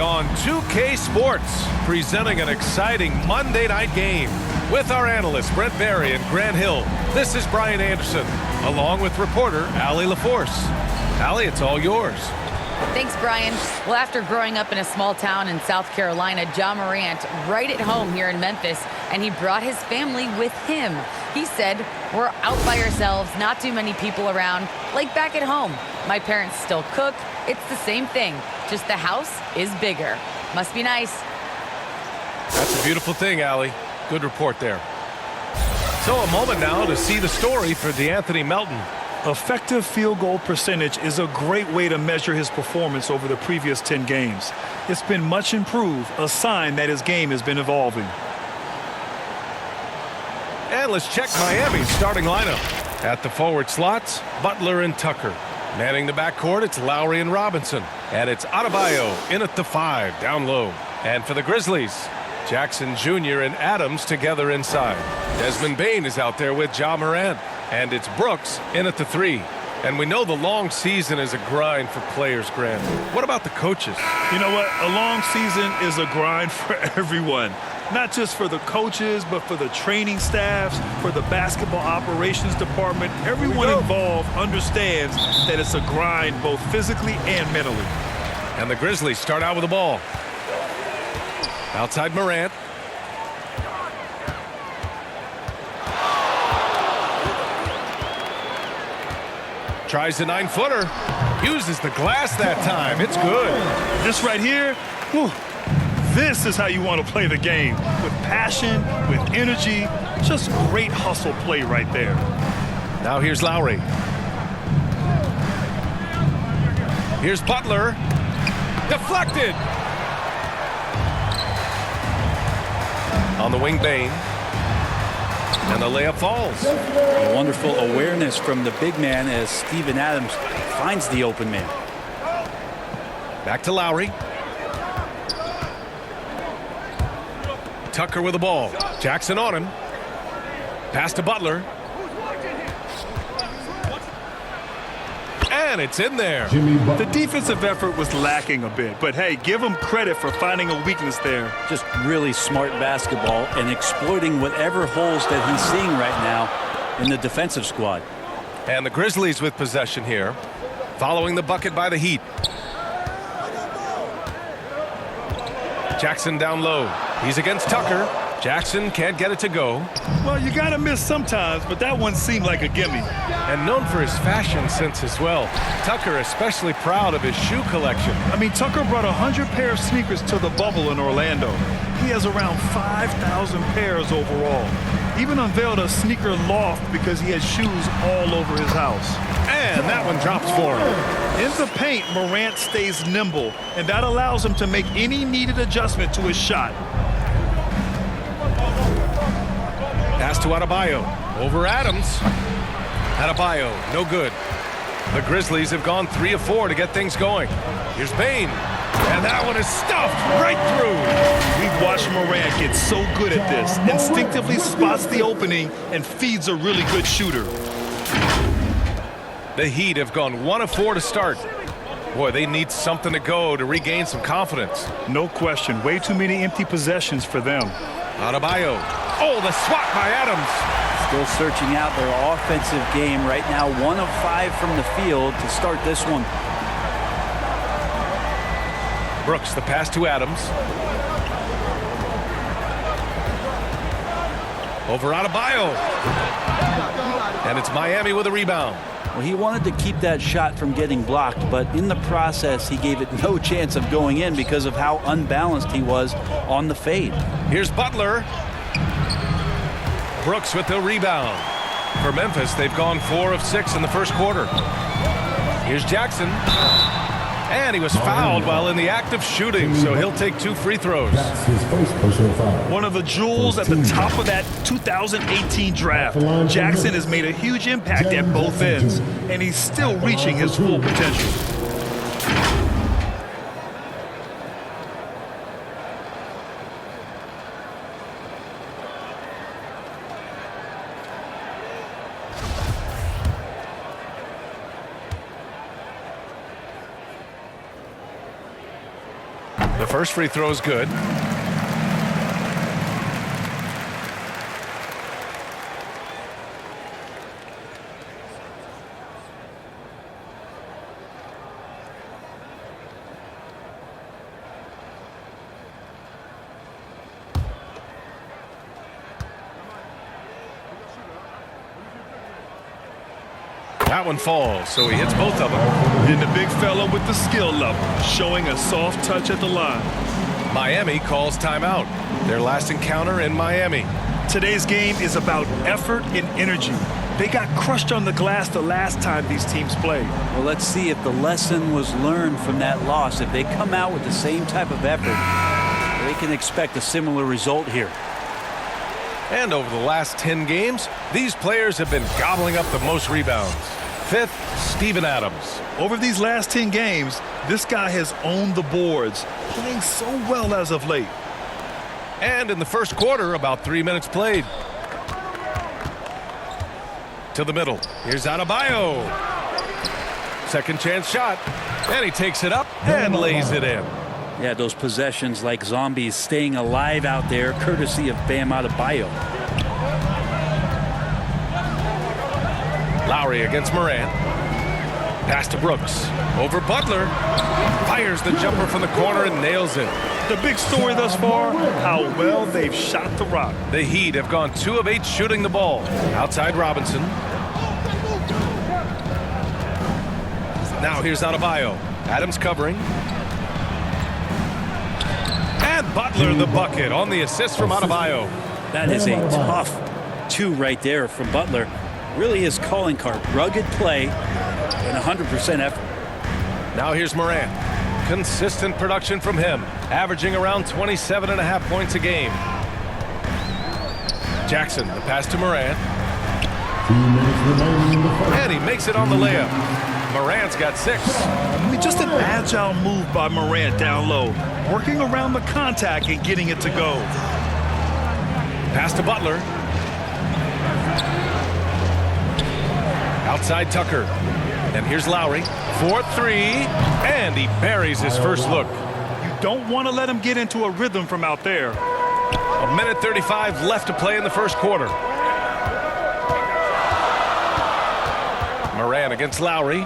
On 2K Sports, presenting an exciting Monday night game with our analysts Brent Barry and Grant Hill. This is Brian Anderson, along with reporter Allie LaForce. Allie, it's all yours. Thanks, Brian. Well, after growing up in a small town in South Carolina, Ja Morant right at home here in Memphis, and he brought his family with him. He said, "We're out by ourselves, not too many people around, like back at home. My parents still cook. It's the same thing, just the house is bigger. Must be nice." That's a beautiful thing, Allie. Good report there. So a moment now to see the story for DeAnthony Melton. Effective field goal percentage is a great way to measure his performance over the previous 10 games. It's been much improved, a sign that his game has been evolving. And let's check Miami's starting lineup. At the forward slots, Butler and Tucker. Manning the backcourt, it's Lowry and Robinson. And it's Adebayo in at the 5, down low. And for the Grizzlies, Jackson Jr. and Adams together inside. Desmond Bane is out there with Ja Morant. And it's Brooks in at the 3. And we know the long season is a grind for players, Grant. What about the coaches? You know what? A long season is a grind for everyone. Not just for the coaches, but for the training staffs, for the basketball operations department. Everyone involved understands that it's a grind both physically and mentally. And the Grizzlies start out with the ball. Outside Morant. Tries a 9-footer. Uses the glass that time. It's good. This right here, whew, this is how you want to play the game. With passion, with energy. Just great hustle play right there. Now here's Lowry. Here's Butler. Deflected. On the wing, Bane. And the layup falls. A wonderful awareness from the big man as Steven Adams finds the open man. Back to Lowry. Tucker with the ball. Jackson on him. Pass to Butler. And it's in there. The defensive effort was lacking a bit, but hey, give him credit for finding a weakness there. Just really smart basketball and exploiting whatever holes that he's seeing right now in the defensive squad. And the Grizzlies with possession here, following the bucket by the Heat. Jackson down low. He's against Tucker. Jackson can't get it to go. Well, you gotta miss sometimes, but that one seemed like a gimme. And known for his fashion sense as well. Tucker especially proud of his shoe collection. I mean, Tucker brought 100 pair of sneakers to the bubble in Orlando. He has around 5,000 pairs overall. Even unveiled a sneaker loft because he has shoes all over his house. And that one drops for him. In the paint, Morant stays nimble, and that allows him to make any needed adjustment to his shot. Pass to Adebayo. Over Adams. Adebayo, no good. The Grizzlies have gone 3 of 4 to get things going. Here's Bane. And that one is stuffed right through. We've watched Morant get so good at this. Instinctively spots the opening and feeds a really good shooter. The Heat have gone 1 of 4 to start. Boy, they need something to go to regain some confidence. No question. Way too many empty possessions for them. Adebayo. Oh, the swat by Adams. Still searching out their offensive game right now. 1 of 5 from the field to start this one. Brooks, the pass to Adams. Over Adebayo. And it's Miami with a rebound. Well, he wanted to keep that shot from getting blocked, but in the process, he gave it no chance of going in because of how unbalanced he was on the fade. Here's Butler. Brooks with the rebound. For Memphis, they've gone 4 of 6 in the first quarter. Here's Jackson. And he was fouled while in the act of shooting, so he'll take 2 free throws. That's his first personal foul. One of the jewels at the top of that 2018 draft. Jackson has made a huge impact at both ends, and he's still reaching his full potential. The first free throw is good. That one falls, so he hits both of them. And the big fella with the skill level, showing a soft touch at the line. Miami calls timeout. Their last encounter in Miami. Today's game is about effort and energy. They got crushed on the glass the last time these teams played. Well, let's see if the lesson was learned from that loss. If they come out with the same type of effort, they can expect a similar result here. And over the last 10 games, these players have been gobbling up the most rebounds. Fifth, Steven Adams. Over these last 10 games, this guy has owned the boards, playing so well as of late. And in the first quarter, about 3 minutes played. To the middle. Here's Adebayo. Second chance shot. And he takes it up and lays it in. Yeah, those possessions like zombies staying alive out there, courtesy of Bam Adebayo. Lowry against Morant. Pass to Brooks. Over Butler. Fires the jumper from the corner and nails it. The big story thus far, how well they've shot the rock. The Heat have gone 2 of 8 shooting the ball. Outside Robinson. Now here's Adebayo. Adams covering. And Butler the bucket on the assist from Adebayo. That is a tough 2 right there from Butler. Really his calling card. Rugged play and 100% effort. Now here's Morant. Consistent production from him, averaging around 27.5 points a game. Jackson, the pass to Morant. 2 minutes remaining in the first. And he makes it on the layup. Morant's got 6. I mean, just an agile move by Morant down low, working around the contact and getting it to go. Pass to Butler. Outside Tucker. And here's Lowry. 4-3. And he buries his first look. You don't want to let him get into a rhythm from out there. 1:35 left to play in the first quarter. Morant against Lowry.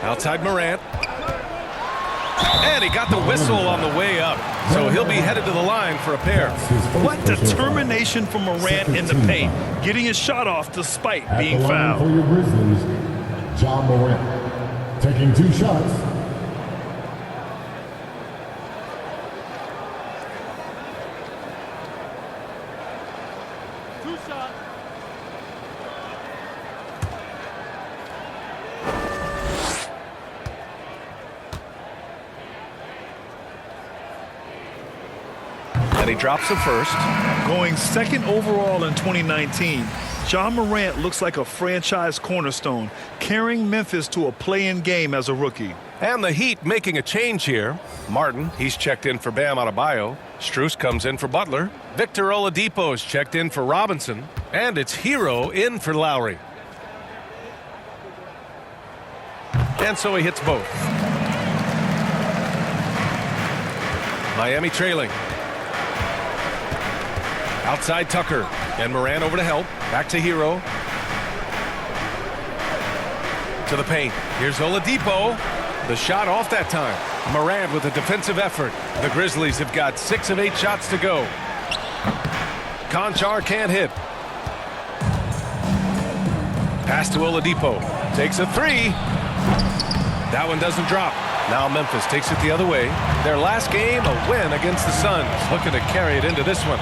Outside Morant. And he got the whistle on the way up. So he'll be headed to the line for a pair. What determination from Morant in the paint, getting his shot off despite being For fouled. your Grizzlies, John Morant taking 2 shots. And he drops the first. Going second overall in 2019, John Morant looks like a franchise cornerstone, carrying Memphis to a play-in game as a rookie. And the Heat making a change here. Martin, he's checked in for Bam Adebayo. Strus comes in for Butler. Victor Oladipo is checked in for Robinson. And it's Hero in for Lowry. And so he hits both. Miami trailing. Outside Tucker. And Morant over to help. Back to Hero. To the paint. Here's Oladipo. The shot off that time. Morant with a defensive effort. The Grizzlies have got 6 of 8 shots to go. Conchar can't hit. Pass to Oladipo. Takes a 3. That one doesn't drop. Now Memphis takes it the other way. Their last game, a win against the Suns. Looking to carry it into this one.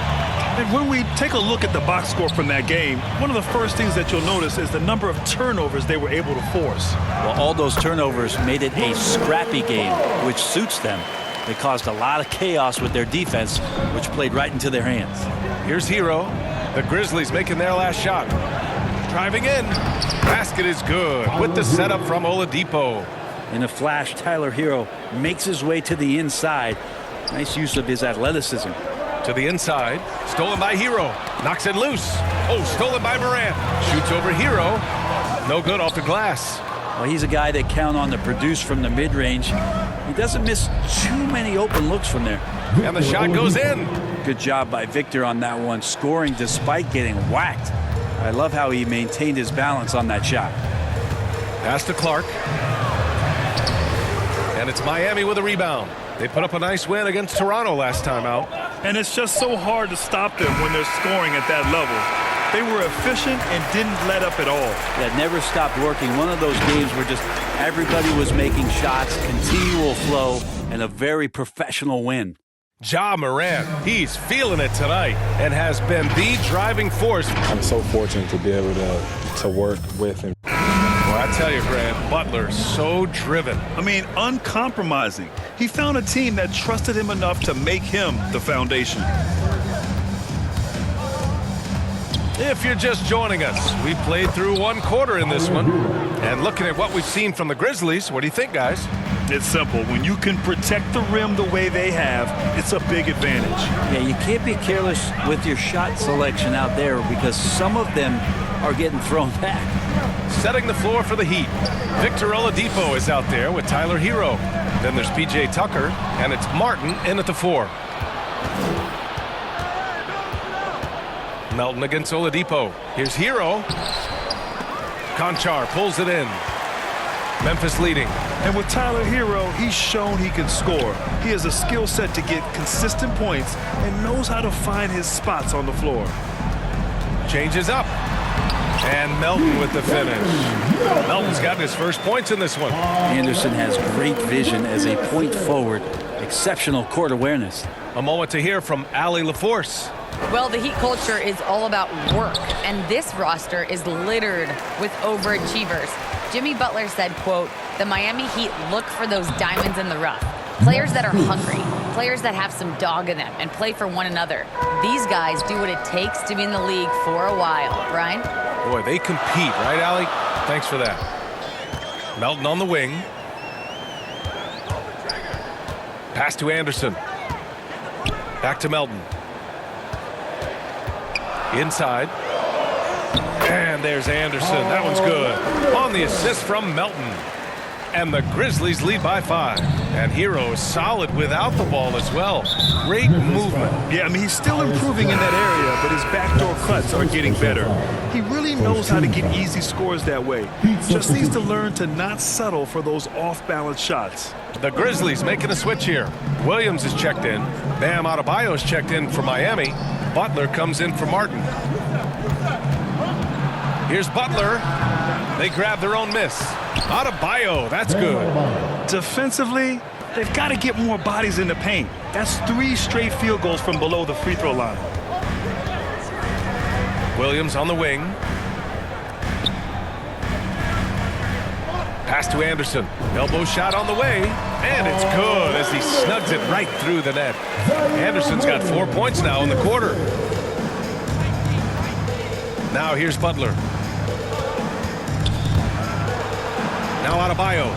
And when we take a look at the box score from that game, one of the first things that you'll notice is the number of turnovers they were able to force. Well, all those turnovers made it a scrappy game, which suits them. They caused a lot of chaos with their defense, which played right into their hands. Here's Hero. The Grizzlies making their last shot. Driving in. Basket is good with the setup from Oladipo. In a flash, Tyler Hero makes his way to the inside. Nice use of his athleticism. To the inside. Stolen by Hero. Knocks it loose. Oh, stolen by Morant. Shoots over Hero. No good off the glass. Well, he's a guy that count on to produce from the mid-range. He doesn't miss too many open looks from there. And the shot goes in. Good job by Victor on that one, scoring despite getting whacked. I love how he maintained his balance on that shot. Pass to Clark. And it's Miami with a rebound. They put up a nice win against Toronto last time out. And it's just so hard to stop them when they're scoring at that level. They were efficient and didn't let up at all. That never stopped working. One of those games where just everybody was making shots, continual flow, and a very professional win. Ja Morant, he's feeling it tonight and has been the driving force. I'm so fortunate to be able to work with him. Well, I tell you, Grant, Butler's so driven. I mean, uncompromising. He found a team that trusted him enough to make him the foundation. If you're just joining us, we played through one quarter in this one. And looking at what we've seen from the Grizzlies, what do you think, guys? It's simple. When you can protect the rim the way they have, it's a big advantage. Yeah, you can't be careless with your shot selection out there because some of them are getting thrown back. Setting the floor for the Heat. Victor Oladipo is out there with Tyler Hero. Then there's P.J. Tucker, and it's Martin in at the 4. Melton against Oladipo. Here's Hero. Conchar pulls it in. Memphis leading. And with Tyler Hero, he's shown he can score. He has a skill set to get consistent points and knows how to find his spots on the floor. Changes up. And Melton with the finish. Melton's gotten his first points in this one. Anderson has great vision as a point forward. Exceptional court awareness. A moment to hear from Allie LaForce. Well, the Heat culture is all about work, and this roster is littered with overachievers. Jimmy Butler said, quote, "The Miami Heat look for those diamonds in the rough. Players that are hungry, players that have some dog in them and play for one another. These guys do what it takes to be in the league for a while." Brian? Boy, they compete, right, Allie? Thanks for that. Melton on the wing. Pass to Anderson. Back to Melton. Inside. And there's Anderson. That one's good. On the assist from Melton. And the Grizzlies lead by 5. And Hero is solid without the ball as well. Great movement. Yeah, I mean, he's still improving in that area, but his backdoor cuts are getting better. He really knows how to get easy scores that way. Just needs to learn to not settle for those off-balance shots. The Grizzlies making a switch here. Williams is checked in. Bam Adebayo is checked in for Miami. Butler comes in for Martin. Here's Butler. They grab their own miss. Adebayo, that's good. Defensively, they've got to get more bodies in the paint. That's 3 straight field goals from below the free throw line. Williams on the wing. Pass to Anderson. Elbow shot on the way. And it's good as he snugs it right through the net. Anderson's got 4 points now in the quarter. Now here's Butler. Now Adebayo.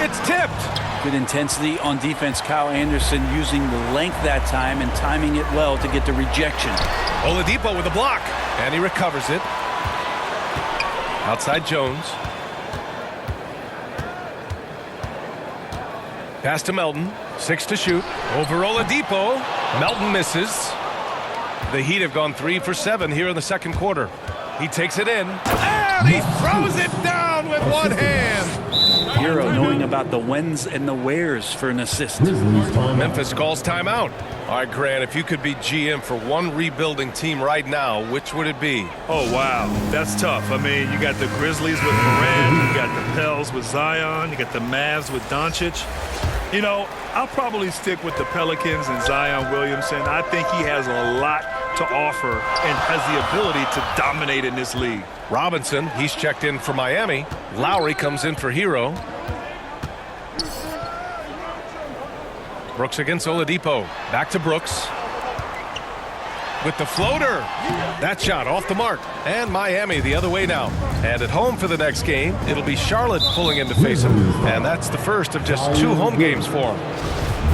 It's tipped. Good intensity on defense. Kyle Anderson using the length that time and timing it well to get the rejection. Oladipo with a block. And he recovers it. Outside Jones. Pass to Melton. 6 to shoot. Over Oladipo. Melton misses. The Heat have gone 3 for 7 here in the second quarter. He takes it in. And he throws it down with one hand. Hero knowing about the whens and the wheres for an assist. Memphis calls timeout. All right, Grant, if you could be GM for one rebuilding team right now, which would it be? Oh, wow. That's tough. I mean, you got the Grizzlies with Morant, you got the Pels with Zion, you got the Mavs with Doncic. You know, I'll probably stick with the Pelicans and Zion Williamson. I think he has a lot to offer and has the ability to dominate in this league. Robinson, he's checked in for Miami. Lowry comes in for Hero. Brooks against Oladipo. Back to Brooks. With the floater. That shot off the mark. And Miami the other way now. And at home for the next game, it'll be Charlotte pulling in to face him. And that's the first of just 2 home games for him.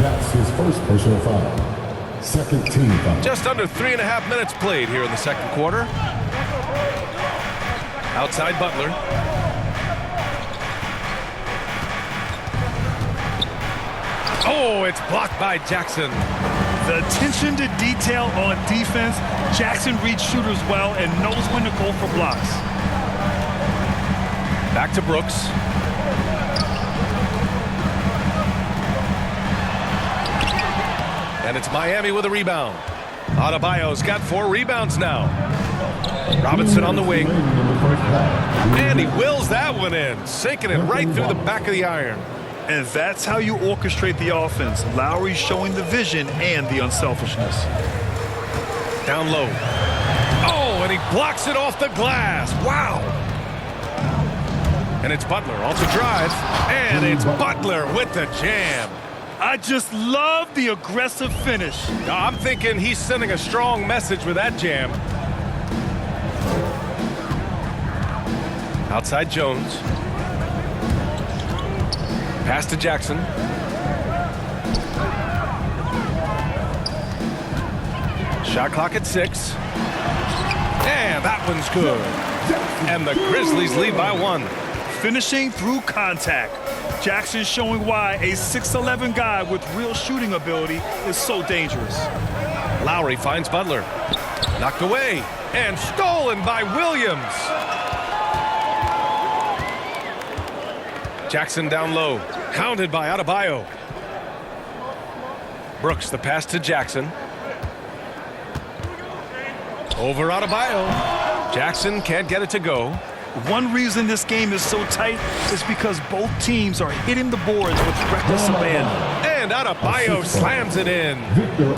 That's his first personal foul. Second team foul. Just under 3.5 minutes played here in the second quarter. Outside Butler. Oh, it's blocked by Jackson. The attention to detail on defense. Jackson reads shooters well and knows when to go for blocks. Back to Brooks. And it's Miami with a rebound. Adebayo's got 4 rebounds now. Robinson on the wing. And he wills that one in, sinking it right through the back of the iron. And that's how you orchestrate the offense. Lowry showing the vision and the unselfishness. Down low. Oh, and he blocks it off the glass. Wow. And it's Butler, also drive. And it's Butler with the jam. I just love the aggressive finish. I'm thinking he's sending a strong message with that jam. Outside Jones. Pass to Jackson. Shot clock at 6. And that one's good. And the Grizzlies lead by 1. Finishing through contact. Jackson showing why a 6'11" guy with real shooting ability is so dangerous. Lowry finds Butler. Knocked away. And stolen by Williams. Jackson down low. Counted by Adebayo. Brooks, the pass to Jackson. Over Adebayo. Jackson can't get it to go. One reason this game is so tight is because both teams are hitting the boards with reckless abandon. And Adebayo slams it in.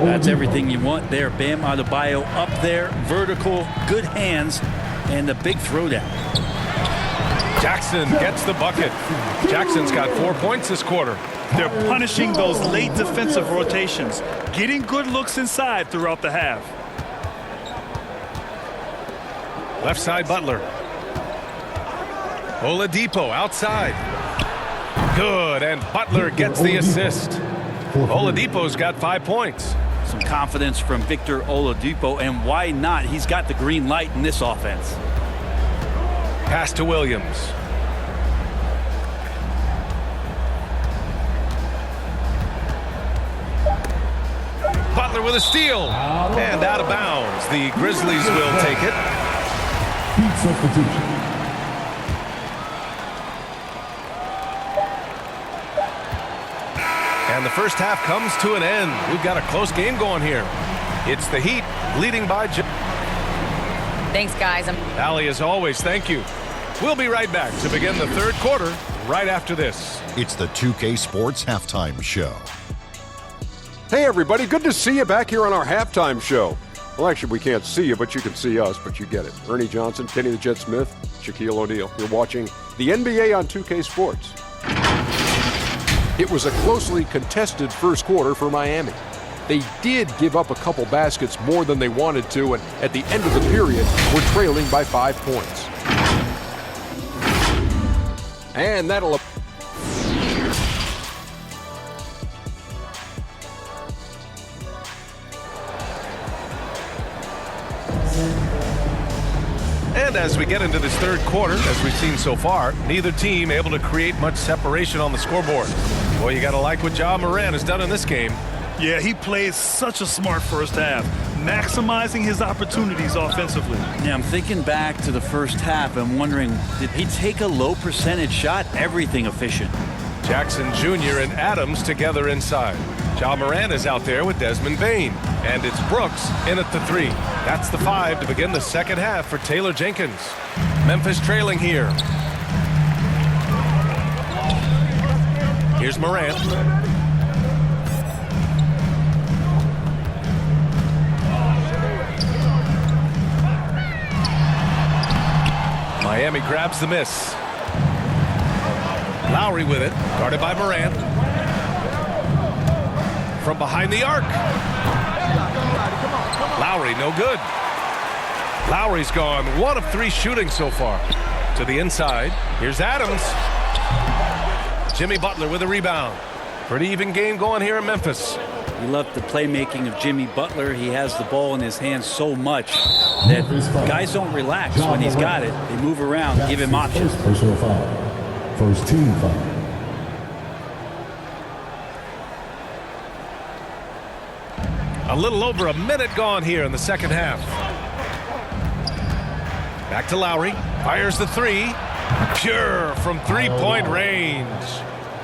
That's everything you want there. Bam Adebayo up there, vertical, good hands, and a big throwdown. Jackson gets the bucket. Jackson's got 4 points this quarter. They're punishing those late defensive rotations, getting good looks inside throughout the half. Left side Butler. Oladipo outside. Good, and Butler gets the assist. Oladipo's got 5 points. Some confidence from Victor Oladipo, and why not? He's got the green light in this offense. Pass to Williams. Butler with a steal. And out of bounds. The Grizzlies will take it. Substitution. And the first half comes to an end. We've got a close game going here. It's the Heat leading by Thanks, guys. Allie, as always, thank you. We'll be right back to begin the third quarter right after this. It's the 2K Sports Halftime Show. Hey, everybody. Good to see you back here on our halftime show. Well, actually, we can't see you, but you can see us, but you get it. Ernie Johnson, Kenny the Jet Smith, Shaquille O'Neal. You're watching the NBA on 2K Sports. It was a closely contested first quarter for Miami. They did give up a couple baskets more than they wanted to, and at the end of the period, were trailing by 5 points. And that'll... And as we get into this third quarter, as we've seen so far, neither team able to create much separation on the scoreboard. Boy, you got to like what Ja Morant has done in this game. Yeah, he played such a smart first half, maximizing his opportunities offensively. Yeah, I'm thinking back to the first half. I'm wondering, did he take a low percentage shot? Everything efficient. Jackson Jr. and Adams together inside. Ja Morant is out there with Desmond Bane. And it's Brooks in at the 3. That's the 5 to begin the second half for Taylor Jenkins. Memphis trailing here. Here's Morant. Miami grabs the miss. Lowry with it, guarded by Morant. From behind the arc. Lowry, no good. Lowry's gone 1 of 3 shooting so far. To the inside. Here's Adams. Jimmy Butler with a rebound. Pretty even game going here in Memphis. We love the playmaking of Jimmy Butler. He has the ball in his hands so much that guys don't relax when he's got it. They move around, give him options. First personal foul. First team foul. A little over a minute gone here in the second half. Back to Lowry. Fires the three. Pure from three-point range.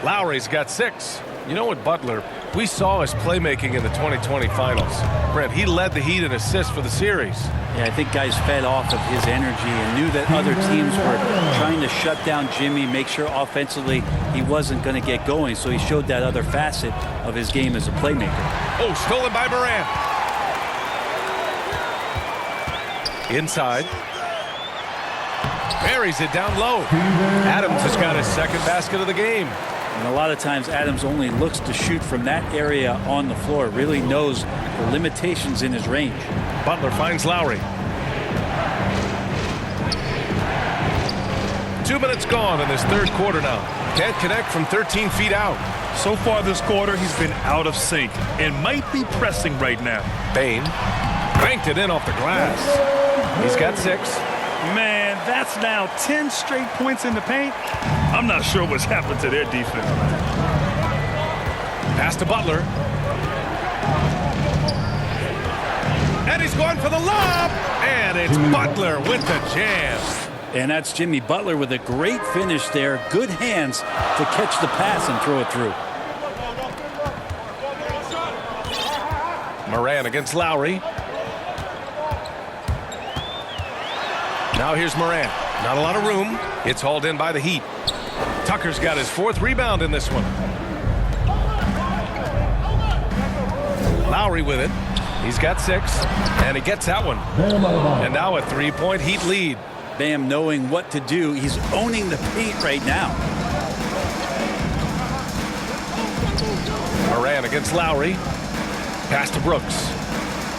Lowry's got 6. You know what, Butler? We saw his playmaking in the 2020 finals. Brent, he led the Heat in assists for the series. Yeah, I think guys fed off of his energy and knew that other teams were trying to shut down Jimmy, make sure offensively he wasn't going to get going. So he showed that other facet of his game as a playmaker. Oh, stolen by Morant. Inside. Buries it down low. Adams has got his second basket of the game. And a lot of times Adams only looks to shoot from that area on the floor, really knows the limitations in his range. Butler finds Lowry. 2 minutes gone in this third quarter now. Can't connect from 13 feet out. So far this quarter, he's been out of sync and might be pressing right now. Bain banked it in off the glass. He's got 6. Man, that's now 10 straight points in the paint. I'm not sure what's happened to their defense. Pass to Butler. And he's going for the lob. And it's Butler with the jam. And that's Jimmy Butler with a great finish there. Good hands to catch the pass and throw it through. Morant against Lowry. Now here's Morant. Not a lot of room. It's hauled in by the Heat. Tucker's got his 4th rebound in this one. Lowry with it. He's got 6. And he gets that one. And now a 3-point Heat lead. Bam knowing what to do. He's owning the paint right now. Morant against Lowry. Pass to Brooks.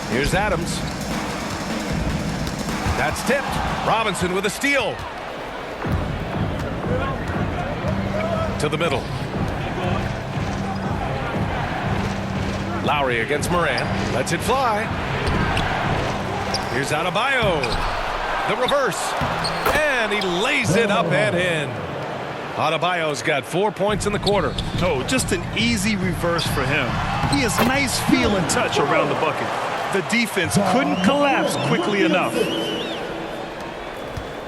Here's Adams. That's tipped. Robinson with a steal. To the middle. Lowry against Morant. Lets it fly. Here's Adebayo. The reverse. And he lays it up and in. Adebayo's got 4 points in the quarter. Oh, just an easy reverse for him. He has nice feel and touch around the bucket. The defense couldn't collapse quickly enough.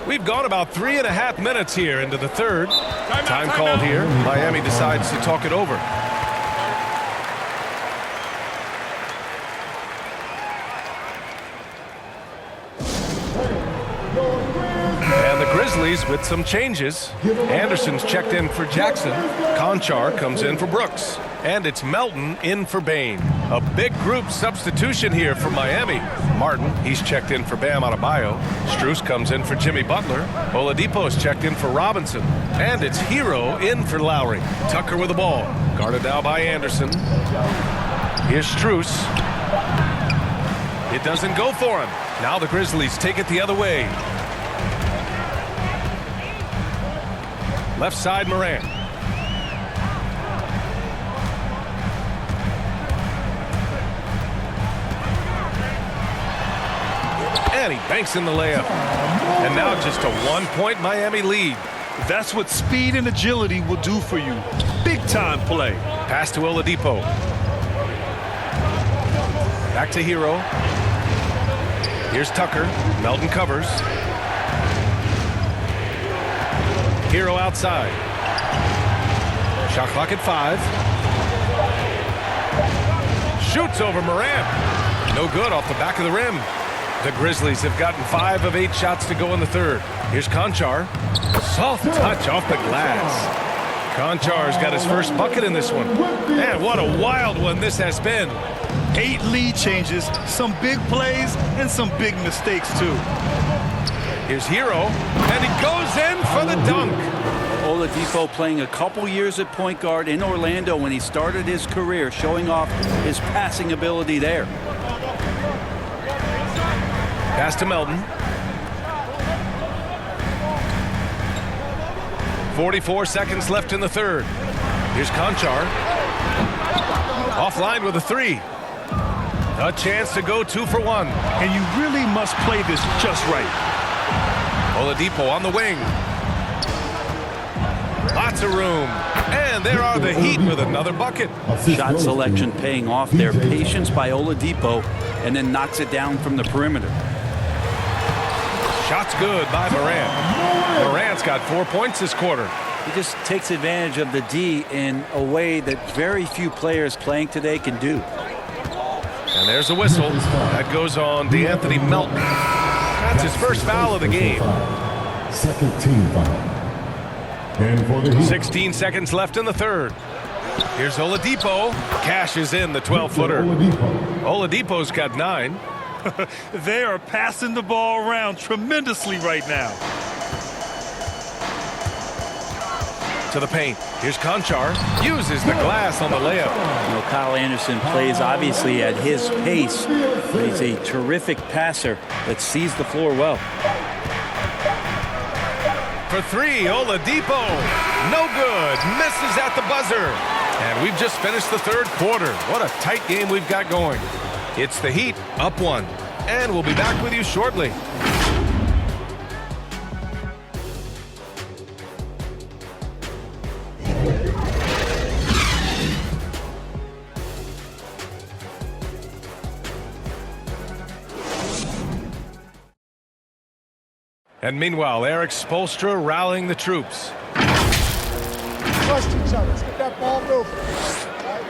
We've gone about 3.5 minutes here into the third. Time called here. Miami decides to talk it over. And the Grizzlies with some changes. Anderson's checked in for Jackson. Conchar comes in for Brooks. And it's Melton in for Bain. A big group substitution here for Miami. Martin, he's checked in for Bam Adebayo. Strus comes in for Jimmy Butler. Oladipo's checked in for Robinson. And it's Hero in for Lowry. Tucker with the ball. Guarded now by Anderson. Here's Strus. It doesn't go for him. Now the Grizzlies take it the other way. Left side, Morant. And he banks in the layup. And now just a 1-point Miami lead. That's what speed and agility will do for you. Big-time play. Pass to Oladipo. Back to Hero. Here's Tucker. Melton covers. Hero outside. Shot clock at 5. Shoots over Morant. No good off the back of the rim. The Grizzlies have gotten 5 of 8 shots to go in the third. Here's Conchar. Soft touch off the glass. Konchar's got his first bucket in this one. Man, what a wild one this has been. 8 lead changes, some big plays, and some big mistakes, too. Here's Hero, and he goes in for the dunk. Oladipo playing a couple years at point guard in Orlando when he started his career, showing off his passing ability there. Pass to Melton. 44 seconds left in the third. Here's Conchar. Offline with a 3. A chance to go 2 for 1. And you really must play this just right. Oladipo on the wing. Lots of room. And there are the Heat with another bucket. Shot selection paying off there. Patience by Oladipo, and then knocks it down from the perimeter. Shot's good by Morant. Morant's got 4 points this quarter. He just takes advantage of the D in a way that very few players playing today can do. And there's a whistle. That goes on DeAnthony Melton. That's his first foul of the game. Second team foul. And for the Heat. 16 seconds left in the third. Here's Oladipo. Cashes in the 12-footer. Oladipo's got 9. They are passing the ball around tremendously right now. To the paint. Here's Conchar. Uses the glass on the layup. You know, Kyle Anderson plays obviously at his pace, but he's a terrific passer that sees the floor well. For 3, Oladipo. No good. Misses at the buzzer. And we've just finished the third quarter. What a tight game we've got going. It's the Heat up 1. And we'll be back with you shortly. And meanwhile, Eric Spoelstra rallying the troops. Trust each other. Let's get that ball moving. Right?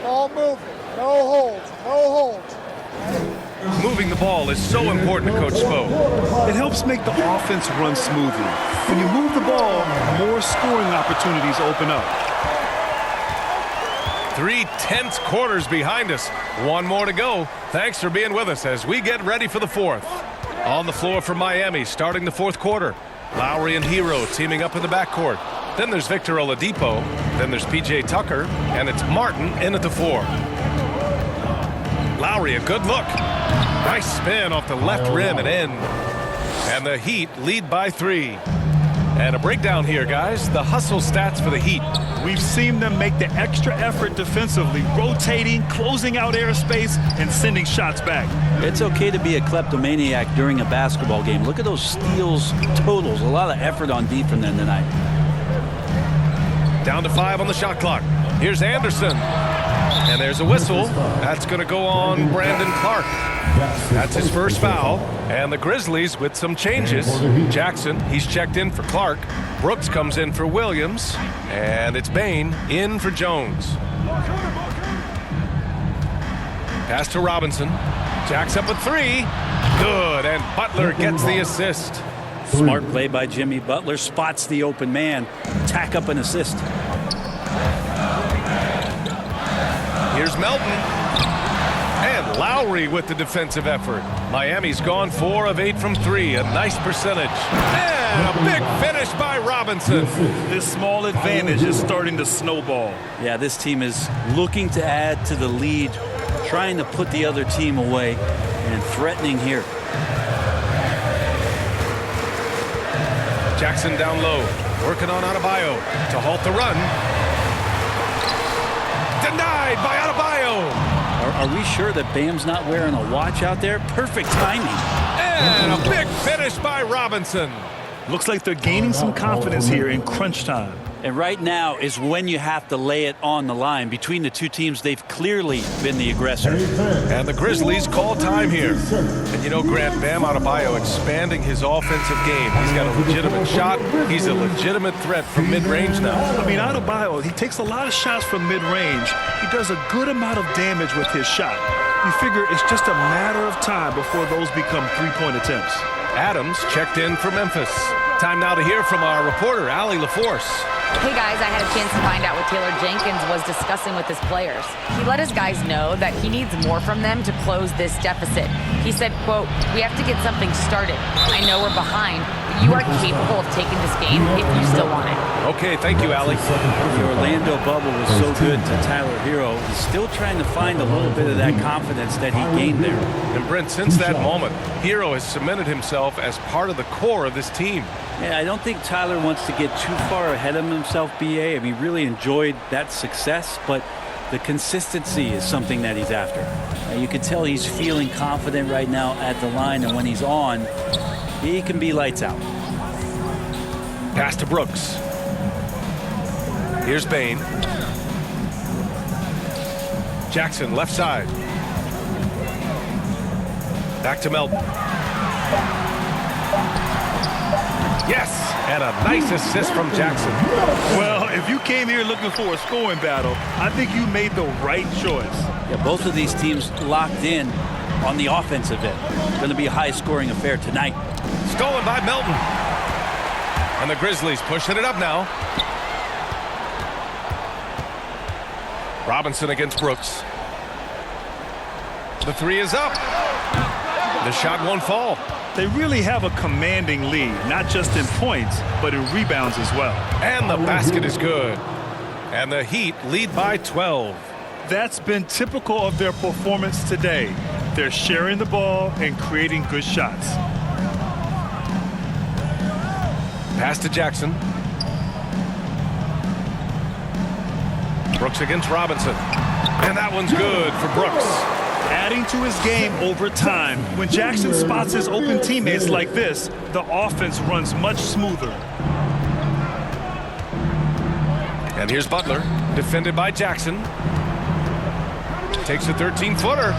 Ball moving. No holds. No holds. Right? Moving the ball is so important to Coach Spo. It helps make the offense run smoothly. When you move the ball, more scoring opportunities open up. 3 tense quarters behind us. 1 more to go. Thanks for being with us as we get ready for the fourth. On the floor for Miami, starting the fourth quarter. Lowry and Hero teaming up in the backcourt. Then there's Victor Oladipo. Then there's P.J. Tucker. And it's Martin in at the 4. Lowry, a good look. Nice spin off the left rim and in. And the Heat lead by 3. And a breakdown here, guys. The hustle stats for the Heat. We've seen them make the extra effort defensively, rotating, closing out airspace, and sending shots back. It's okay to be a kleptomaniac during a basketball game. Look at those steals totals. A lot of effort on D from them tonight. Down to 5 on the shot clock. Here's Anderson. And there's a whistle. That's going to go on Brandon Clark. That's his first foul. And the Grizzlies with some changes. Jackson, he's checked in for Clark. Brooks comes in for Williams. And it's Bain in for Jones. Pass to Robinson. Jacks up a 3. Good. And Butler gets the assist. Smart play by Jimmy Butler. Spots the open man. Tack up an assist. Here's Melton. And Lowry with the defensive effort. Miami's gone 4 of 8 from 3. A nice percentage. And a big finish by Robinson. This small advantage is starting to snowball. Yeah, this team is looking to add to the lead, trying to put the other team away, and threatening here. Jackson down low. Working on Adebayo to halt the run. Denied by Adebayo. Are we sure that Bam's not wearing a watch out there? Perfect timing. And a big finish by Robinson. Looks like they're gaining some confidence here in crunch time. And right now is when you have to lay it on the line. Between the two teams, they've clearly been the aggressor. And the Grizzlies call time here. And you know, Grant, Bam Adebayo expanding his offensive game. He's got a legitimate shot. He's a legitimate threat from mid-range now. I mean, Adebayo, he takes a lot of shots from mid-range. He does a good amount of damage with his shot. You figure it's just a matter of time before those become three-point attempts. Adams checked in for Memphis. Time now to hear from our reporter, Allie LaForce. Hey guys, I had a chance to find out what Taylor Jenkins was discussing with his players. He let his guys know that he needs more from them to close this deficit. He said, quote, "We have to get something started. I know we're behind, but you are capable of taking this game if you still want it." Okay, thank you, Allie. The Orlando bubble was so good to Tyler Hero. He's still trying to find a little bit of that confidence that he gained there. And Brent, since that moment, Hero has cemented himself as part of the core of this team. Yeah, I don't think Tyler wants to get too far ahead of himself, B.A. I mean, he really enjoyed that success, but the consistency is something that he's after. You can tell he's feeling confident right now at the line, and when he's on, he can be lights out. Pass to Brooks. Here's Bain. Jackson, left side. Back to Melton. Yes, and a nice assist from Jackson. Well, if you came here looking for a scoring battle, I think you made the right choice. Yeah, both of these teams locked in on the offensive end. Going to be a high-scoring affair tonight. Stolen by Melton. And the Grizzlies pushing it up now. Robinson against Brooks. The three is up. The shot won't fall. They really have a commanding lead, not just in points, but in rebounds as well. And the basket is good. And the Heat lead by 12. That's been typical of their performance today. They're sharing the ball and creating good shots. Pass to Jackson. Brooks against Robinson. And that one's good for Brooks. Adding to his game over time. When Jackson spots his open teammates like this, the offense runs much smoother. And here's Butler, defended by Jackson. Takes a 13-footer.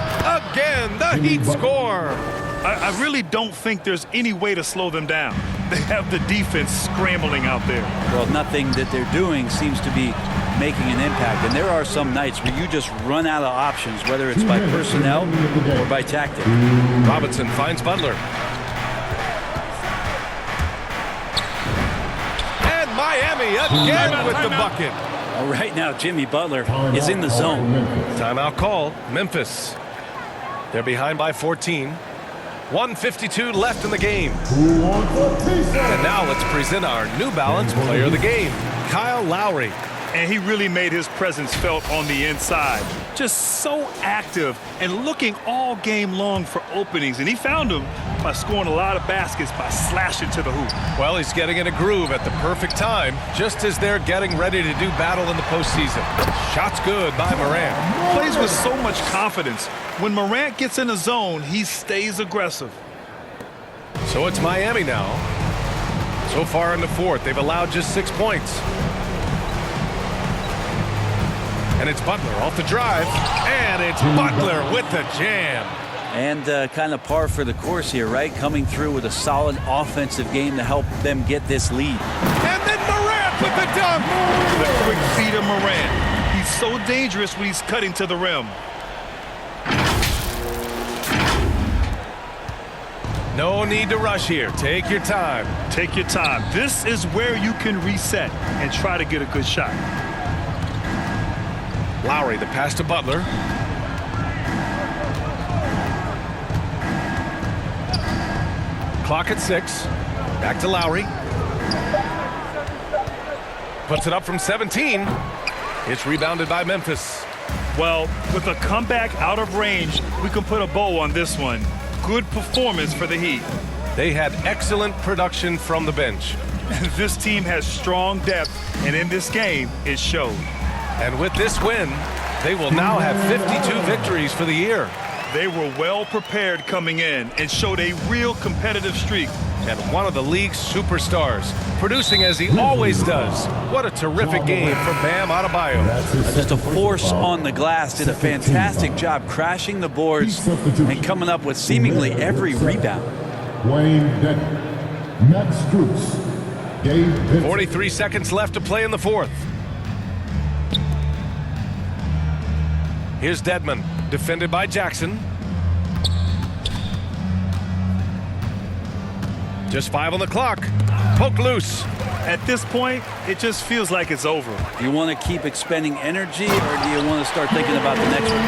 Again, the Heat score. I really don't think there's any way to slow them down. They have the defense scrambling out there. Well, nothing that they're doing seems to be making an impact. And there are some nights where you just run out of options, whether it's by personnel or by tactic. Robinson finds Butler. And Miami again with the bucket. Well, right now, Jimmy Butler is in the zone. Timeout call, Memphis. They're behind by 14. 1:52 left in the game. And now let's present our New Balance Player of the Game, Kyle Lowry. And he really made his presence felt on the inside. Just so active and looking all game long for openings. And he found them by scoring a lot of baskets by slashing to the hoop. Well, he's getting in a groove at the perfect time, just as they're getting ready to do battle in the postseason. Shot's good by Morant. Plays with so much confidence. When Morant gets in the zone, he stays aggressive. So it's Miami now. So far in the fourth, they've allowed just 6 points. And it's Butler off the drive. And it's Butler with the jam. And kind of par for the course here, right? Coming through with a solid offensive game to help them get this lead. And then Morant with the dunk. The quick feed of Morant. He's so dangerous when he's cutting to the rim. No need to rush here. Take your time. Take your time. This is where you can reset and try to get a good shot. Lowry, the pass to Butler. Clock at 6. Back to Lowry. Puts it up from 17. It's rebounded by Memphis. Well, with a comeback out of range, we can put a bow on this one. Good performance for the Heat. They had excellent production from the bench. This team has strong depth, and in this game, it showed. And with this win, they will now have 52 victories for the year. They were well prepared coming in and showed a real competitive streak. And one of the league's superstars, producing as he always does. What a terrific game for Bam Adebayo. Just a force on the glass. Did a fantastic job crashing the boards and coming up with seemingly every rebound. Wayne Denton, Max Strus, Gabe Vincent. 43 seconds left to play in the fourth. Here's Dedmon, defended by Jackson. Just 5 on the clock. Poke loose. At this point, it just feels like it's over. Do you want to keep expending energy, or do you want to start thinking about the next one?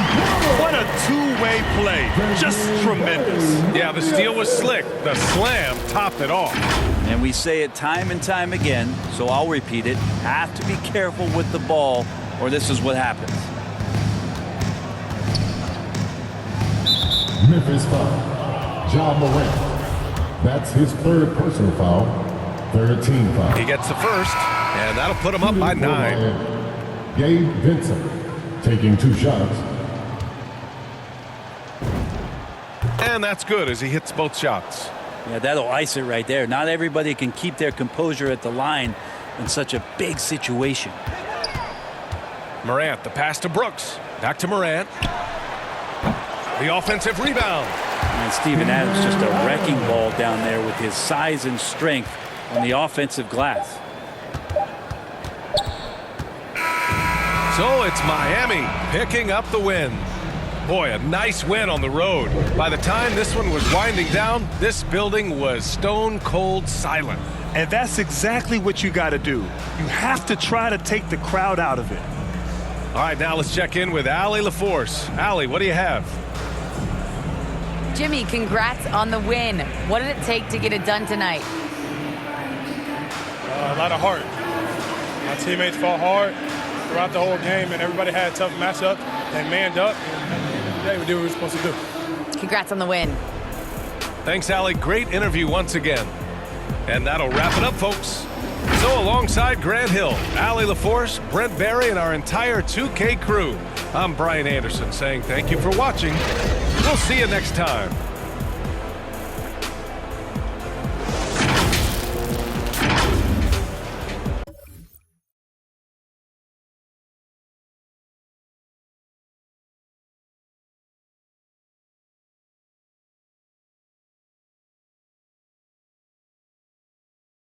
What a two-way play. Just tremendous. Yeah, the steal was slick. The slam topped it off. And we say it time and time again, so I'll repeat it. Have to be careful with the ball, or this is what happens. Memphis foul. Ja Morant. That's his third personal foul. 13 foul. He gets the first, and that'll put him up by 9. Gabe Vincent taking 2 shots. And that's good as he hits both shots. Yeah, that'll ice it right there. Not everybody can keep their composure at the line in such a big situation. Morant, the pass to Brooks. Back to Morant. The offensive rebound. And Steven Adams just a wrecking ball down there with his size and strength on the offensive glass. So it's Miami picking up the win. Boy, a nice win on the road. By the time this one was winding down, this building was stone cold silent. And that's exactly what you got to do. You have to try to take the crowd out of it. All right, now let's check in with Allie LaForce. Allie, what do you have? Jimmy, congrats on the win. What did it take to get it done tonight? A lot of heart. My teammates fought hard throughout the whole game, and everybody had tough matchups. They manned up, and today we did what we were supposed to do. Congrats on the win. Thanks, Allie. Great interview once again. And that'll wrap it up, folks. So alongside Grant Hill, Allie LaForce, Brent Barry, and our entire 2K crew, I'm Brian Anderson saying thank you for watching. We'll see you next time.